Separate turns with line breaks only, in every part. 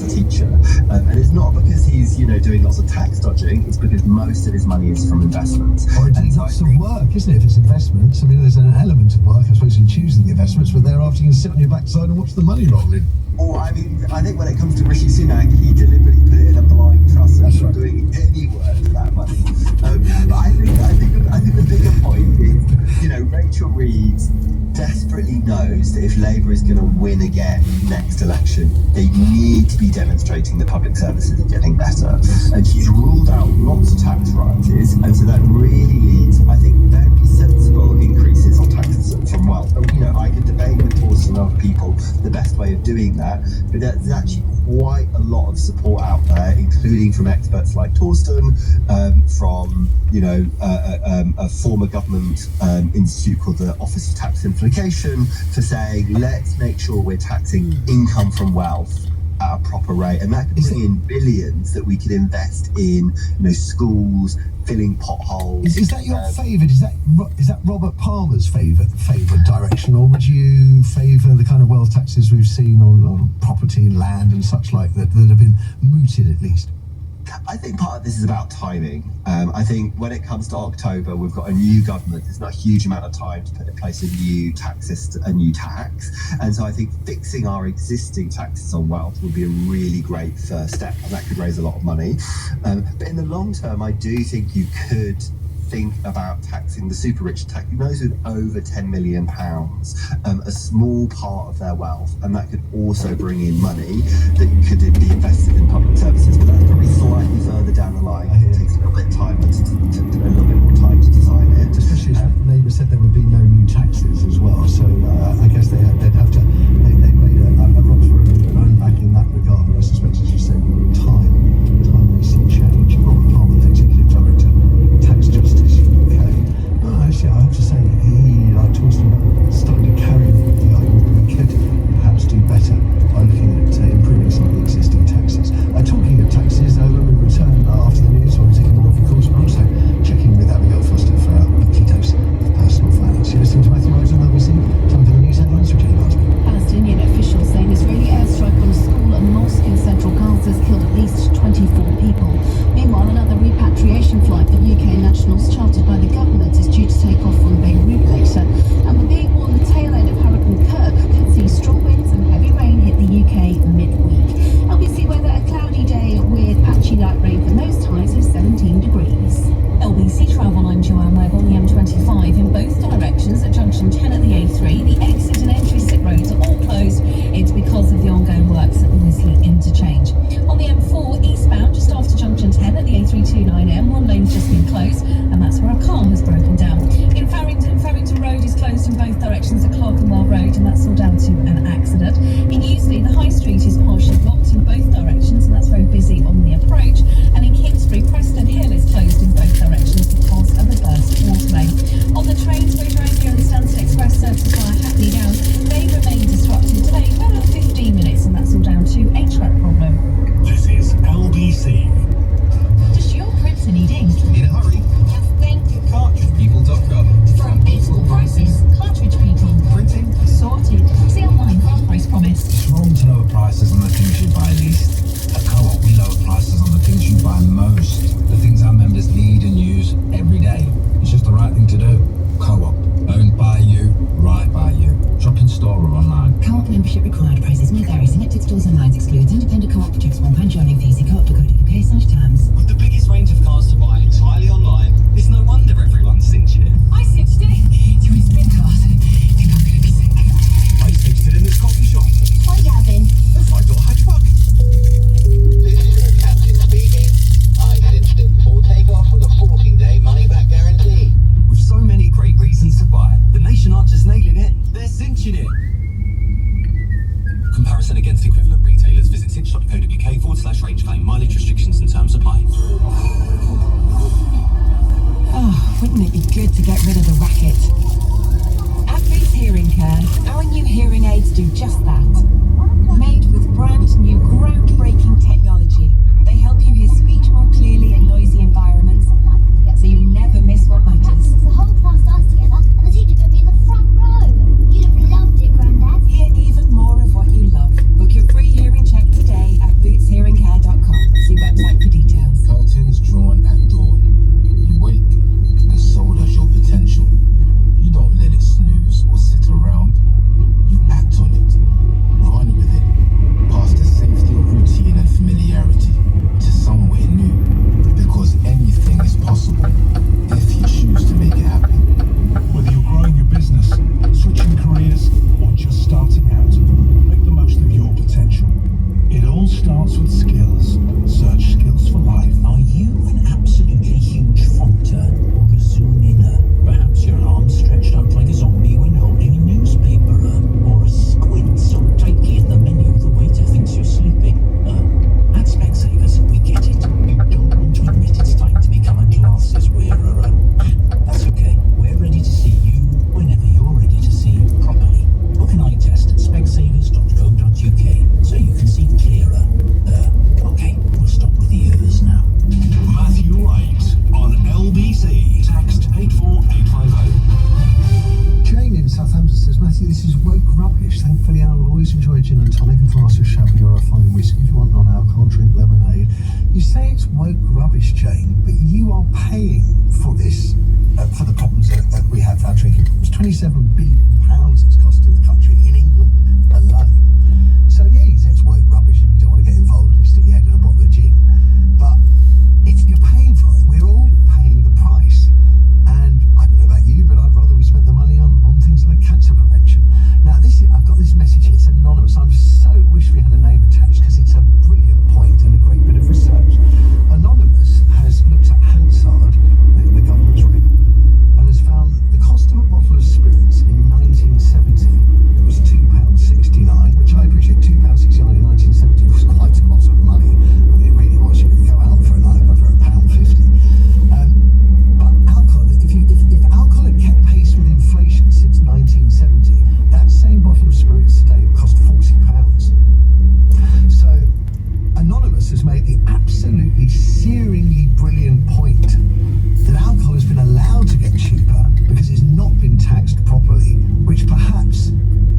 a teacher, and it's not because he's doing lots of tax dodging. It's because most of his money is from investments.
Or indeed lots of work, isn't it? If it's investments, I mean, there's an element of work, I suppose, in choosing the investments, but thereafter you can sit on your backside and watch the money roll in.
Or I think when it comes to Rishi Sunak, he deliberately put it in a blind trust and not doing any work for that money. But I think the bigger point is, Rachel Reeves desperately knows that if Labour is going to win again next election, they need to be demonstrating that public services are getting better. And she's ruled out lots of tax rises, and so that really leads, I think, very sensible increases on taxes from wealth. I could debate with Torsten and other people the best way of doing that, but there's actually quite a lot of support out there, including from experts like Torsten, from a former government institute called the Office of Tax Simplification, for saying let's make sure we're taxing income from wealth at a proper rate, and that could bring in billions that we could invest in schools, filling potholes.
Is that your favoured? Is that Robert Palmer's favoured direction, or would you favour the kind of wealth taxes we've seen on property and land and such like that have been mooted at least?
I think part of this is about timing. I think when it comes to October, we've got a new government. There's not a huge amount of time to put in place a new tax system, a new tax. And so I think fixing our existing taxes on wealth would be a really great first step, and that could raise a lot of money. But in the long term, I do think you could think about taxing the super rich, those with over £10 million, a small part of their wealth, and that could also bring in money that could be invested in public services. But that's probably slightly further down the line. It takes a little bit of time, a little bit more time to design it.
Especially as Labour said there would be no new taxes as well, so I guess they'd have to. They made a run for their own back in that regard. But I suspect, as you say, time we see change. Robert Palmer, the Executive Director, Tax Justice UK. Actually, I have to say, he, like Torsten, started to carry the argument that we could perhaps do better by looking at improving some of the existing taxes. Talking of taxes, when we return after the news, we'll be taking a look, of course, but also checking with Abigail Foster for our weekly dose of personal finance. You're listening to Matthew Rose on LBC. Time for the news headlines with Jenny Bardsby.
Palestinian officials say an Israeli airstrike on a school and mosque in central Gaza has killed at least 24 people. Meanwhile, another repatriation flight for UK nationals chartered by the government is due to take off from Beirut later. And we're being warned the tail end of Hurricane Kirk could see strong winds and heavy rain hit the UK midweek. LBC weather, a cloudy day with patchy light rain for most highs of 17 degrees. LBC travel, I'm Joanne Webb on the M25 in both directions at junction 10 at the A3. The exit and entry slip roads are all closed. It's because of the ongoing works at the Wisley interchange. On the M4 eastbound, just after junction 10 at the A329M, one lane's just been closed, and that's where a car has broken down. In Farringdon Road is closed in both directions at Clerkenwell Road, and that's all down to an accident. In Euston, the High Street is partially blocked in both directions, and that's very busy on the approach. And in Kingsbury, Preston Hill is closed in both directions because of a burst water main. On the trains, Greater Anglia and the Stansted Express services via Hackney Downs, they remain disrupted today for about 15 minutes, and that's all down to a track problem.
This is LBC.
Does your printer need ink?
In a hurry.
Just think.
CartridgePeople.com.
From equal prices, Cartridge People.
Printing.
Sorted. See online half price promise.
It's wrong to lower prices on the things you buy least. At Co-op, we lower prices on the things you buy most. The things our members need and use every day. It's just the right thing to do. Co-op. Owned by you, right by you. Shop in store or online.
Co-op membership required. Prices may vary. Selected stores and lines excludes. Independent Co-op projects £1 joining fee. See co-op.co.uk/terms.
With the biggest range of cars to buy entirely online, it's no wonder everyone's cinching it.
I cinched it. Do you want to spin cars? Think I'm going to be sick.
I cinched it in this coffee shop.
Hi, Gavin.
A 5-door hatchback.
This is your captain speaking. I cinched it before takeoff with a 14-day money-back guarantee.
With so many great reasons to buy, the nation aren't just nailing it, they're cinching it. Comparison against equivalent retailers. Visit cinch.co.uk/range claim. Mileage restrictions and terms apply.
Oh, wouldn't it be good to get rid of the racket? At Boots Hearing Care, our new hearing aids do just that. Made with brand new groundbreaking technology, they help you hear speech more clearly in noisy environments, so you never miss what matters.
The whole class danced together and the teacher put me in the front row. You'd have loved it, Grandad.
Hear even more of what you love. Book your free hearing check today at Boots
Jane, but you are paying for this, for the problems that we have, our drinking problems. £27 billion it's costing the country in England alone. So yeah, you say it's white rubbish and you don't want to get involved and you stick your head in a bottle of gin. But if you're paying for it, we're all paying the price. And I don't know about you, but I'd rather we spent the money on things like cancer prevention. Now I've got this message here, it's anonymous. I so wish we had a name attached because it's a brilliant point and a great bit of research. Anonymous has looked at Hansard, the government's record, and has found the cost of a bottle of spirits in 1970 was £2.69, which I appreciate. £2.69 in 1970 was quite a lot of money. I mean, it really was. You could go out for a night for £1.50. But alcohol, if alcohol had kept pace with inflation since 1970, that same bottle of spirits today would cost £40. So Anonymous has made the absolutely searingly brilliant point that alcohol has been allowed to get cheaper because it's not been taxed properly, which perhaps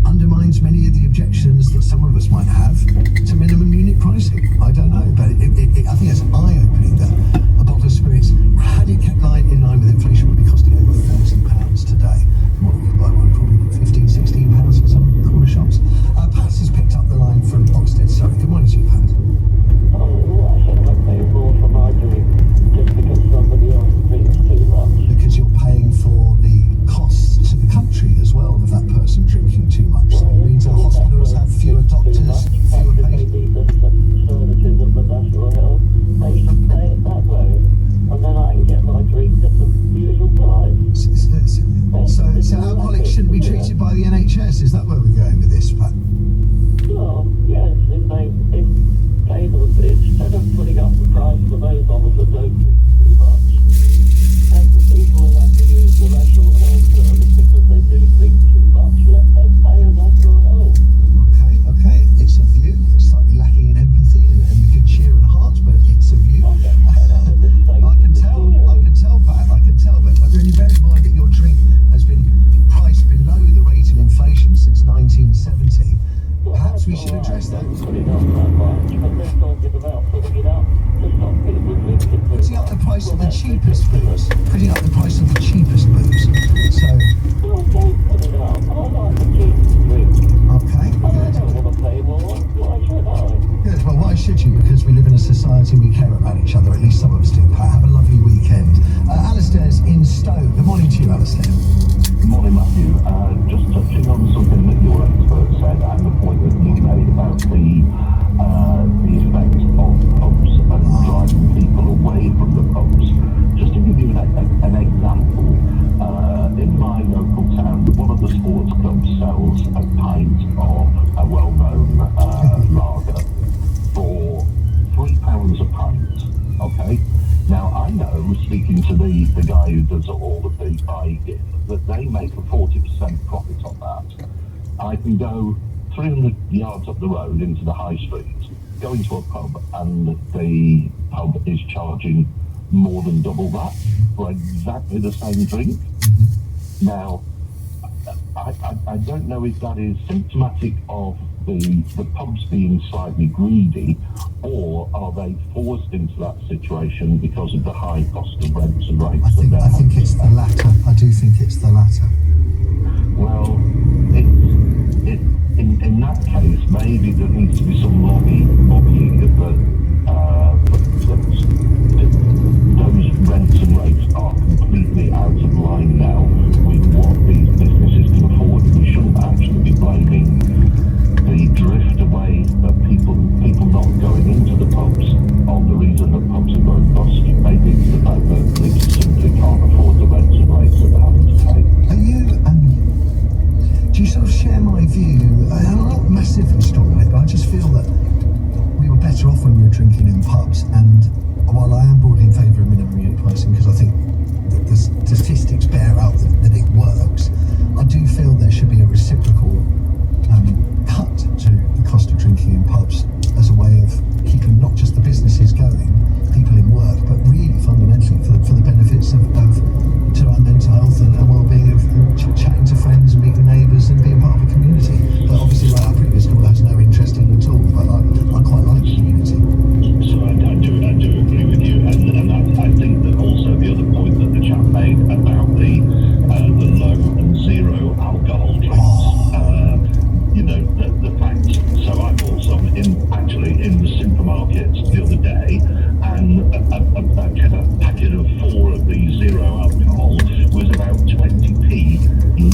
undermines many of the objections that some of us might have to minimum unit pricing. I don't know, but I think it's eye-opening that a bottle of spirits, had it kept in line with inflation, would be costing over £30 today. What we could buy one probably £15-16 in some corner shops. Pat has picked up the line from Oxted. Sorry, good morning to you, Pat. Because you're paying for the costs to the country as well of that person drinking too much. So it means our hospitals have fewer doctors, fewer patients. So alcoholics shouldn't be treated by the NHS. Is that where we're going with this, Pat?
Well, yes, instead of putting up the price for those of us that don't drink too much, and the people who have to use the National Health Service because they do drink too much, let them pay a National Health.
Okay, it's a view. It's slightly lacking in empathy and good cheer and heart, but it's a view. I can tell, Pat, but really bear in mind that your drink has been priced below the rate of inflation since 1970. Perhaps we should address that. Putting up the price of the cheapest booze. Putting up the price of the cheapest booze. So.
Well, don't put it up. I like the cheapest drink.
Okay.
I don't want to pay more. Why should I?
Good. Well, why should you? Because we live in a society and we care about each other. At least some of us do. Pat, have a lovely weekend. Alistair's in Stowe. Good morning to you, Alistair.
Good morning, Matthew. Just touching on something that your expert said and the point that you made about the effect of pubs and driving people away from the pubs. Just to give you an example, in my local town, one of the sports clubs sells a pint of a well-known lager for £3 a pint. Okay. Now I know, speaking to the guy who does all of the buying, that they make a 40% profit on that. I can go 300 yards up the road into the high street, go into a pub, and the pub is charging more than double that for exactly the same drink. Now, I don't know if that is symptomatic of the pubs being slightly greedy, or are they forced into that situation because of the high cost of rents and rates?
I think it's the latter. I do think it's the latter.
Well, in that case, maybe there needs to be some lobbying those rents and rates are completely out of line now with what these businesses can afford. We shouldn't actually be blaming the drift away of people not going into the pubs on the reason that pubs are going bust. Maybe it's the fact that they just simply can't afford the rents and rates that they're having to pay.
Do you sort of share my view? I'm not massively strong on it, but I just feel that we were better off when we were drinking in pubs. And while I am broadly in favour of minimum unit pricing, because I think that the statistics bear out that it works, I do feel there should be a reciprocal cut to the cost of drinking in pubs as a way of keeping not just the businesses going, people in work, but really fundamentally for the benefits of to our mental health and well-being of chatting to friends and meeting neighbours and being part of a community. But obviously, like our previous caller has no interest in at all. But I quite like community.
So I do agree with you, and the supermarket the other day, and a packet of 4 of the zero alcohol was about 20p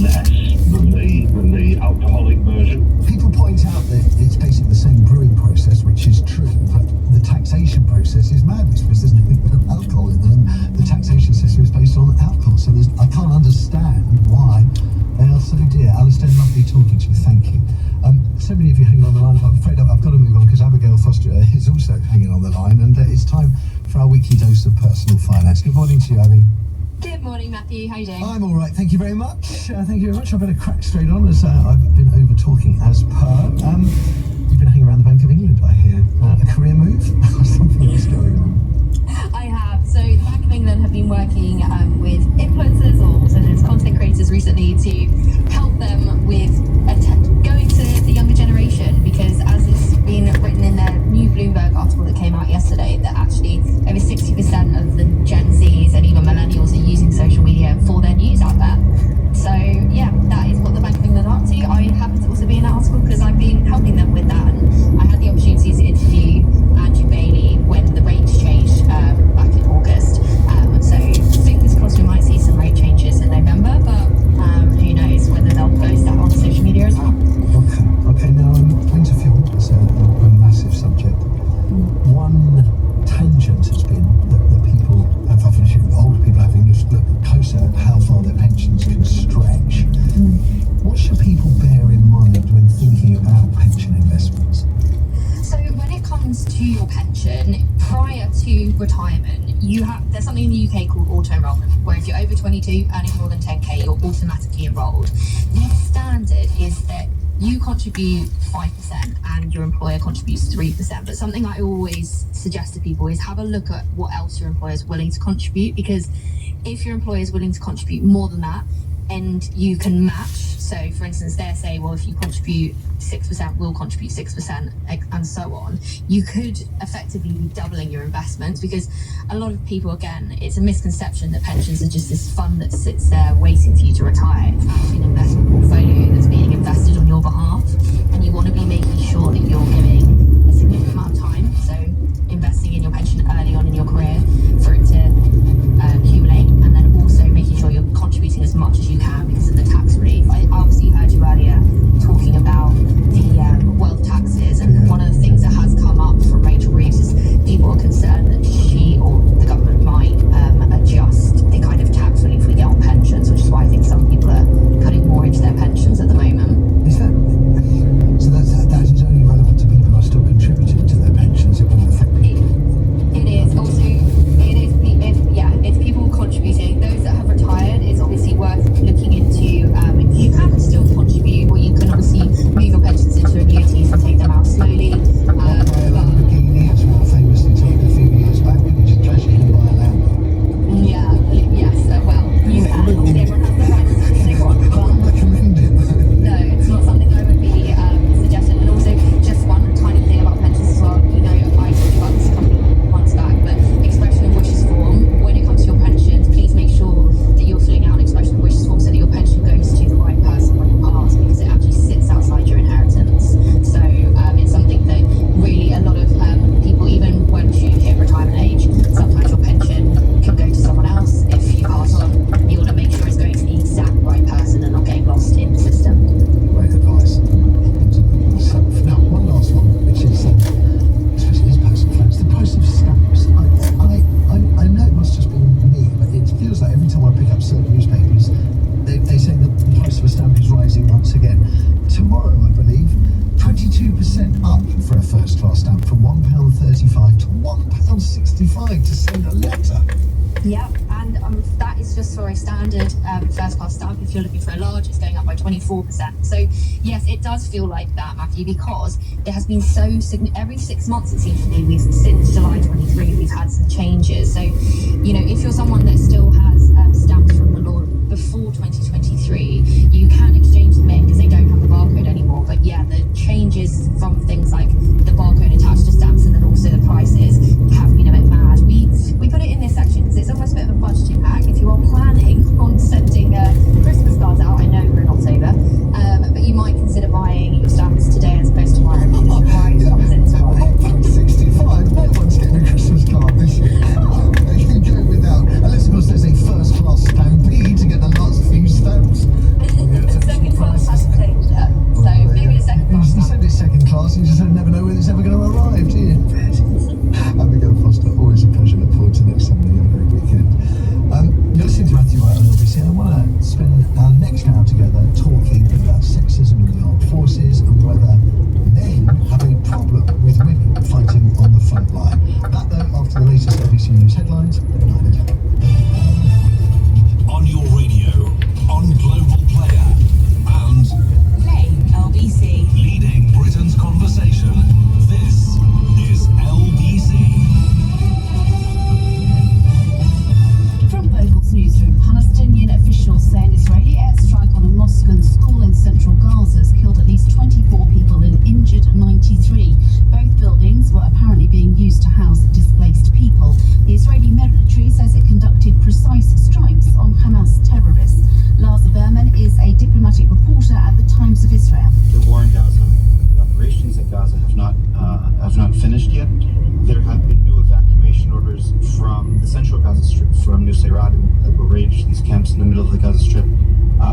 less than the alcoholic version.
People point out that it's basically the same brewing process, which is true, but the taxation process is madness because there's no alcohol in them. The taxation system is based on alcohol, so I can't understand why they are so dear. Alistair, lovely talking to you. Thank you. So many of you hanging on the line. I'm afraid I've got to move on because Abigail Foster is also hanging on the line, and it's time for our weekly dose of personal finance. Good morning to you, Abby.
Good morning, Matthew. How are you doing?
I'm all right, thank you very much. Thank you very much. I better crack straight on as I've been over talking as per. You've been hanging around the Bank of England, I hear. A career move or something else going on?
I have. So the Bank of England have been working with influencers or also known as content creators recently to help them with going to the younger generation, because as it's been written in their new Bloomberg article that came out yesterday, that actually over 60% of the Gen Zs and even millennials are using social media for their news out there. So yeah, that is what the Bank of England are up to. I happen to also be in that article because I've been helping them with that, and I had the opportunity to interview Andrew Bailey when the rates changed back in August. So fingers crossed we might see some rate changes in November, but who knows whether they'll post that on social media as well.
Okay, now winter fuel is a massive subject. One tangent has been that people, older people having just looked closer at how far their pensions can stretch. What should people bear in mind when thinking about pension investments?
So when it comes to your pension, prior to retirement, there's something in the UK called auto-enrollment, where if you're over 22 earning more than 10k, you're automatically enrolled. The standard is that you contribute 5% and your employer contributes 3%. But something I always suggest to people is have a look at what else your employer is willing to contribute, because if your employer is willing to contribute more than that and you can match, so for instance, they're saying, well, if you contribute 6%, we'll contribute 6%, and so on, you could effectively be doubling your investments, because a lot of people, again, it's a misconception that pensions are just this fund that sits there waiting for you to retire. It's actually an investment portfolio that's being invested on your behalf, and you want to be making sure that you're giving a significant amount of time, so investing in your pension early on in your career for it to accumulate, and then also making sure you're contributing as much as you can because of the tax relief. I obviously heard you earlier talking about the wealth taxes, and one of the things that has come up from Rachel Reeves is people are concerned that she or the government might adjust the kind of tax relief we get on pensions, which is why I think some people are putting more into their pensions at the moment.
Is that so? That is only relevant to people who are still contributing to their pensions. It won't affect people.
It is also it's people contributing. Those that have retired, it's obviously worth looking into. You can still contribute, or you can obviously move your pensions into annuities and take them out slowly.
Lamborghini, as well, famously told a few years back, you just cash in and buy a Lambo.
Yes. Well, you can. Obviously, everyone has the right to take one.
I wouldn't recommend it.
No, it's not something I would be suggesting. And also, just one tiny thing about pensions as well. You know, I talked about this a couple of months back, but expression of wishes form. When it comes to your pensions, please make sure that you're filling out an expression of wishes form so that your pension goes to the right person when you pass, because it actually sits outside your inheritance. So it's something that really a lot of people, even once you hit retirement age, sometimes your pension can go to someone else if you pass on. You want to make sure it's going to the exact right person and not getting lost in the system.
Great advice. Now, one last one, which is, especially as personal finance, the price of stamps. I know it must just be me, but it feels like every time I pick up certain newspapers, they say that the price of a stamp is rising once again. Tomorrow, I believe, 22% up for a first-class stamp, from £1.35 to £1.65 to send a letter.
Yep, and that is just for a standard first-class stamp. If you're looking for a large, it's going up by 24%. So yes, it does feel like that, Matthew, because there has been every 6 months, it seems to be, since July 23, we've had some changes. So, you know, if you're someone that still has stamps from the law before 2023, you can exchange them in because they don't have the barcode anymore. But yeah, the changes from things like the barcode attached to stamps and then also the prices have been a bit mad. We put it in this section because it's almost a bit of a budgeting hack. If you are planning on sending Christmas cards out, I know we're in October, but you might consider buying your stamps today as opposed to tomorrow, because the price comes in tomorrow.
BBC News headlines at 9 o'clock.
On your radio, on Global Player, and
Play LBC.
leading Britain's conversation. This is LBC.
From Global's newsroom, Palestinian officials say an Israeli airstrike on a mosque and school in central Gaza has killed at least 24 people and injured 93. Both buildings were apparently being used to house displaced people. The Israeli military says it conducted precise strikes on Hamas terrorists. Lars Berman is a diplomatic reporter at the Times of Israel.
The war in Gaza, the operations in Gaza have not finished yet. There have been new evacuation orders from the central Gaza Strip, from Nusayrat and Abu Ghraib, these camps in the middle of the Gaza Strip,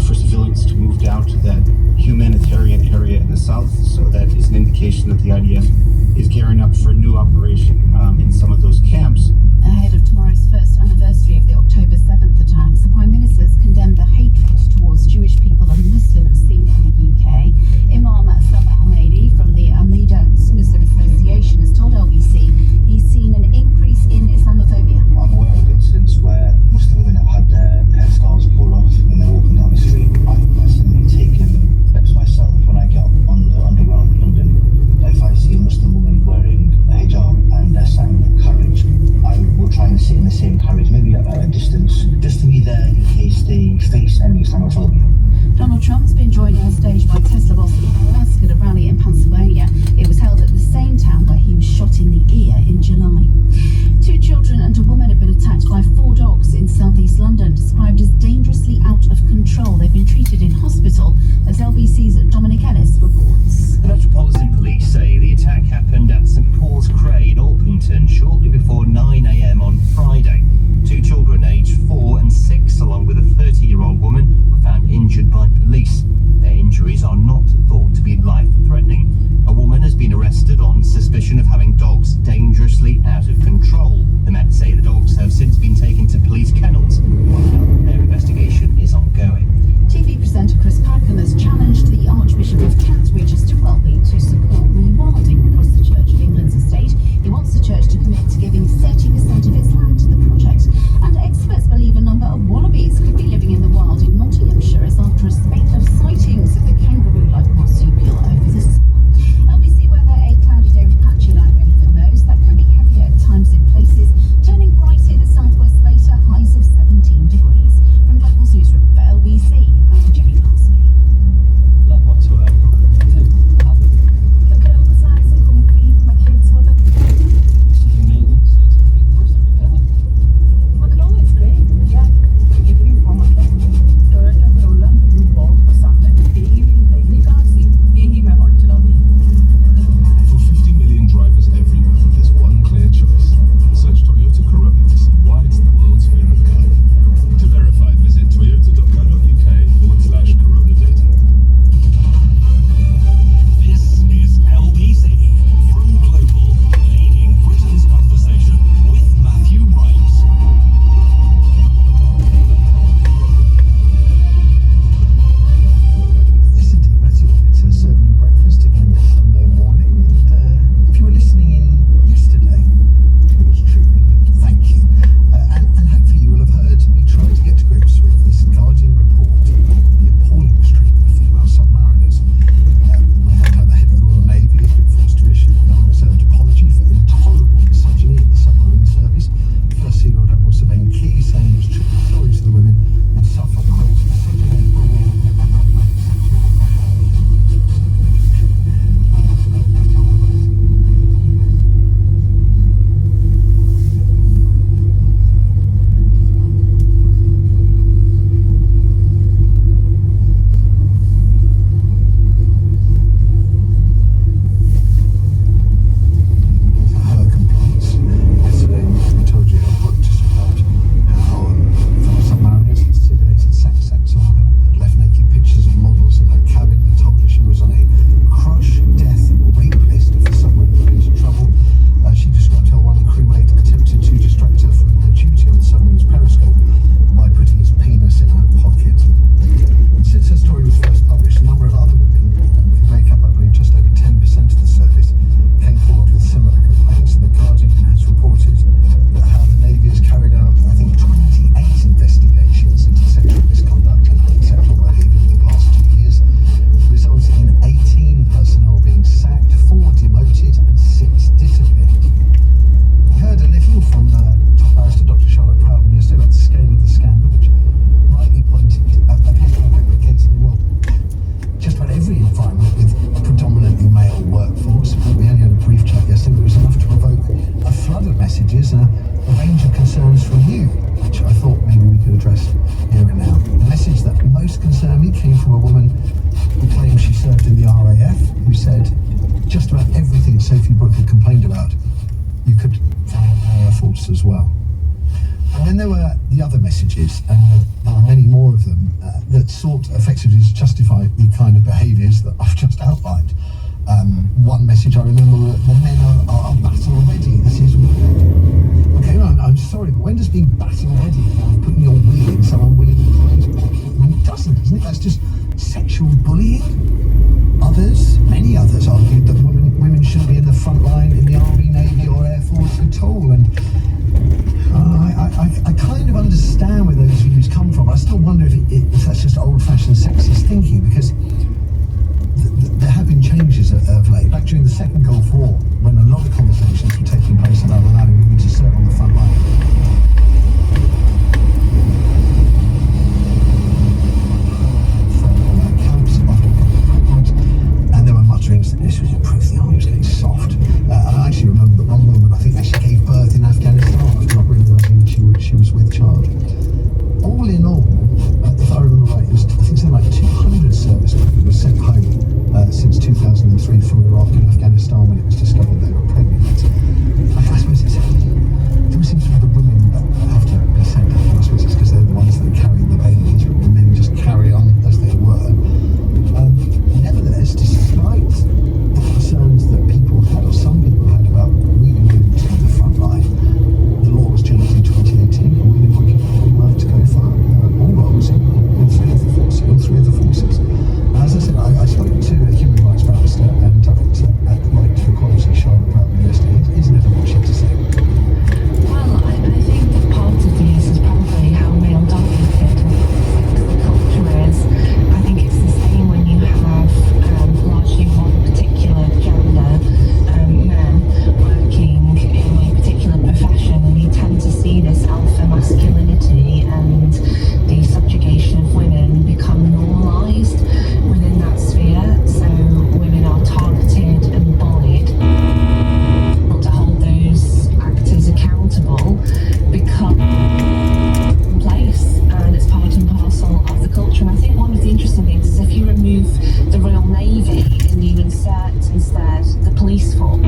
for civilians to move down to that humanitarian area in the south. So that is an indication that the IDF is gearing up for a new operation in some of those camps.
Ahead of tomorrow's first anniversary of the October 7th attacks, the Prime Minister has condemned the hatred towards Jewish people and Muslims seen in the UK. Imam Sabah Hamedi from the Amida Muslim Association has told LBC he's seen an increase in Islamophobia.
I'm aware of incidents where Muslim women have had their hairstyles pulled off when they're walking down the street. I've personally taken steps myself when I get up on the Underground in London. If I see a Muslim
us as well. And then there were the other messages, and there are many more of them, that sought effectively to justify the kind of behaviours that I've just outlined. One message I remember, the men are battle ready. This is, okay, I'm sorry, but when does being battle ready involve putting your will in some unwilling employee's pocket? I mean, it doesn't it? That's just sexual bullying. Others, many others, argued that women shouldn't be in the front line in the Army, Navy or Air Force at all, and I kind of understand where those views come from. I still wonder if that's just old-fashioned sexist thinking, because there have been changes of late. Back during the Second Gulf War, when a lot of conversations were taking place about allowing women to serve on the front line. And there were mutterings that this was a proof the army was getting soft. I actually remember that one woman, I think, actually gave birth in Afghanistan after not realising that she was with child. All in all, if I remember right, it was, I think, something like 200 service women were sent home since 2003 from Iraq and Afghanistan when it was discovered they were pregnant. I suppose it's, there seems to be the women that have to be sent home. I suppose it's because they're the ones that are carrying the babies, but the men just carry on as they were. Nevertheless, despite the concerns that people had, or some people had, about moving women to the front line, the law was changed in 2018, and women were allowed to go for all roles in three of the forces. As I said, I spoke to a human rights barrister and director at Right to Equality, Charlotte Broughton University. Isn't it what she had to say?
Well, I think that part of this is probably how male-dominated the culture is. I think it's the same when you have largely one particular gender, men working in a particular profession, and you tend to see this alpha masculinity and the subjugation of women become normalised within that sphere. So women are targeted and bullied. To hold those actors accountable become place, and it's part and parcel of the culture. And I think one of the interesting things is if you remove the Royal Navy and you insert instead the police force,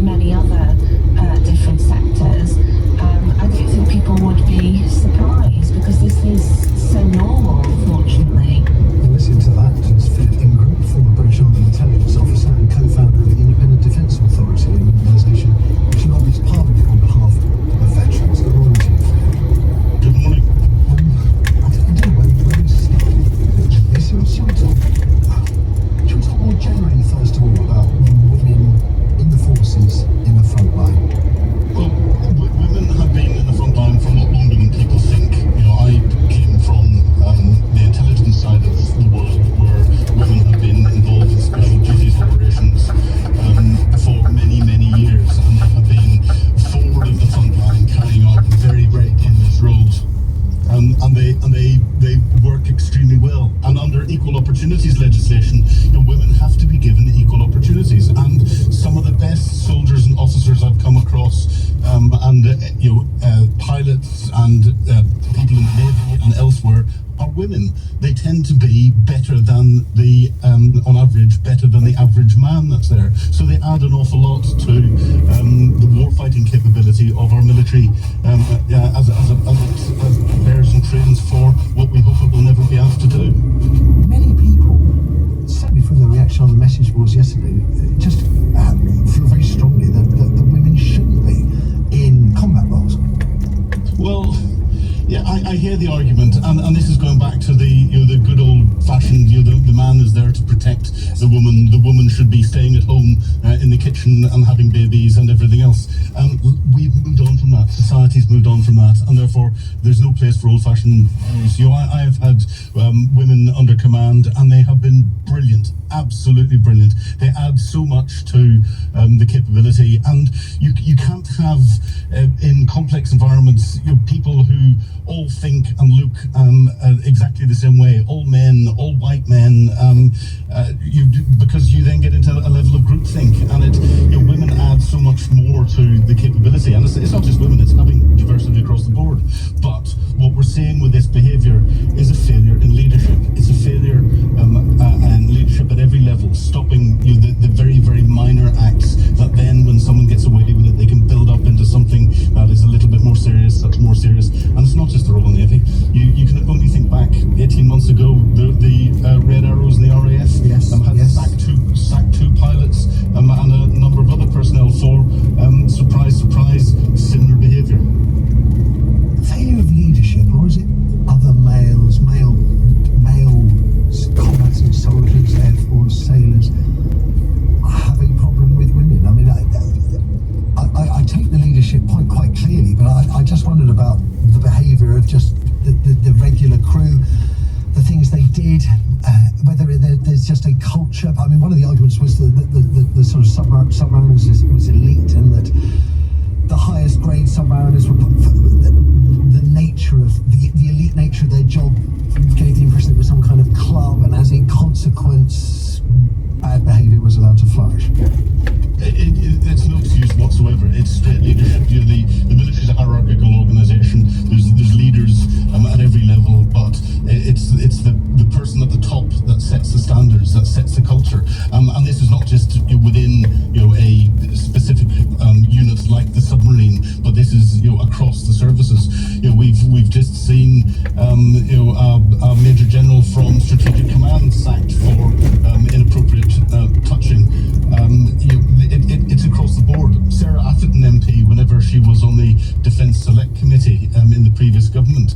many other different sectors, I don't think people would be surprised, because this is so normal, unfortunately.
Listen to that is Philip Ingram, former British Army intelligence officer and co-founder of the Independent Defence Authority, an organisation which lobbies Parliament on behalf of veterans. Good morning to you.
Good morning.
I don't know where to start with this. Shall we talk more generally, first of all, about women in the forces in the front line?
Well, women have been in the front line for a lot longer than people think. You know, I came from the intelligence side of the world, where women have been involved in special duties operations for many, many years, and they have been forward of the front line, carrying out very, very dangerous roles. And they work extremely well. And under equal opportunities legislation, you know, women have to be given equal opportunities. And some of the best soldiers and officers I've come across, pilots and people in the Navy and elsewhere, are women. They tend to be better than on average, better than the average man that's there. So they add an awful lot to the warfighting capability of our military as it prepares and trains for what we hope it will never be asked to do.
Many people, certainly from the reaction on the message boards yesterday, just feel very strongly that the women shouldn't be in combat roles.
Well, yeah, I hear the argument, and this is going back to the good old-fashioned, the man is there to protect the woman. The woman should be staying at home in the kitchen and having babies and everything else. We've moved on from that. Society's moved on from that, and therefore there's no place for old-fashioned roles. I have had women under command, and they have been brilliant, absolutely brilliant. They add so much to the capability, and you can't have in complex environments people who all think and look exactly the same way, all men, all white men, because you then get into a level of groupthink, and women add so much more to the capability. And it's not just women, it's having diversity across the board. But what we're seeing with this behaviour is a failure in leadership. It's a failure in leadership at every level, stopping the very, very minor acts that then, when someone gets away with it, they can build up into something
sort of submariners was elite, and that the highest grade submariners were the nature of the elite nature of their job gave the impression it was some kind of club, and as a consequence, bad behaviour was allowed to flourish.
It's no excuse whatsoever. It's straight leadership. The military is a hierarchical organisation. There's leaders at every level, but it's the person at the top that sets the standards, that sets the culture. And this is not just within a specific unit like the submarine, but this is across the services. We've just seen a Major General from Strategic Command sacked for inappropriate touching. It's across the board. Sarah Atherton MP, whenever she was on the Defence Select Committee in the previous government,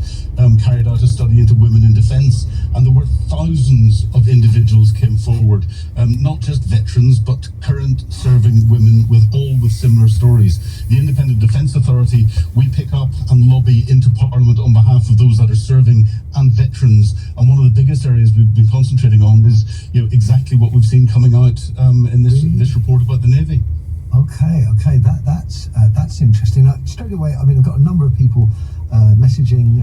carried out a study into women in defence, and there were thousands of individuals came forward, not just veterans, but current serving women with similar stories. The Independent Defence Authority, we pick up and lobby into Parliament on behalf of those that are serving and veterans, and one of the biggest areas we've been concentrating on is exactly what we've seen coming out in this report about the Navy.
Okay, that's interesting. Straight away, I mean, I've got a number of people messaging.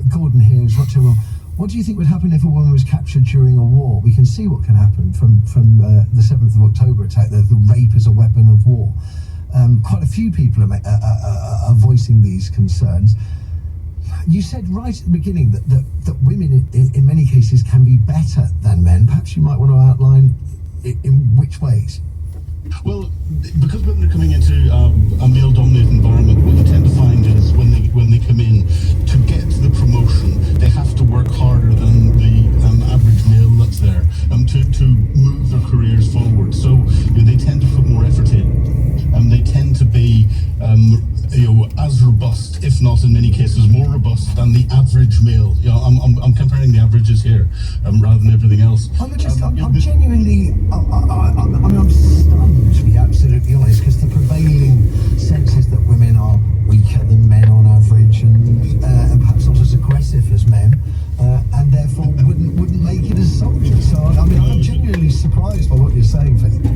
Gordon here is well, what do you think would happen if a woman was captured during a war? We can see what can happen from the 7th of October attack, the rape as a weapon of war. Quite a few people are voicing these concerns. You said right at the beginning that women in many cases can be better than men. Perhaps you might want to outline in which ways.
Well, because women are coming into a male-dominated environment, what you tend to find is when they come in, to get the promotion, they have to work harder than the average male that's there to move their careers forward. So they tend to put more effort in, and they tend to be as robust, if not in many cases more robust than the average male. I'm comparing the averages here rather than everything else.
I'm genuinely, I'm stunned, to be absolutely honest, because the prevailing sense is that women are weaker than men on average, and perhaps not as aggressive as men, and therefore wouldn't make it as soldiers. So I mean, I'm genuinely surprised by what you're saying, Philip.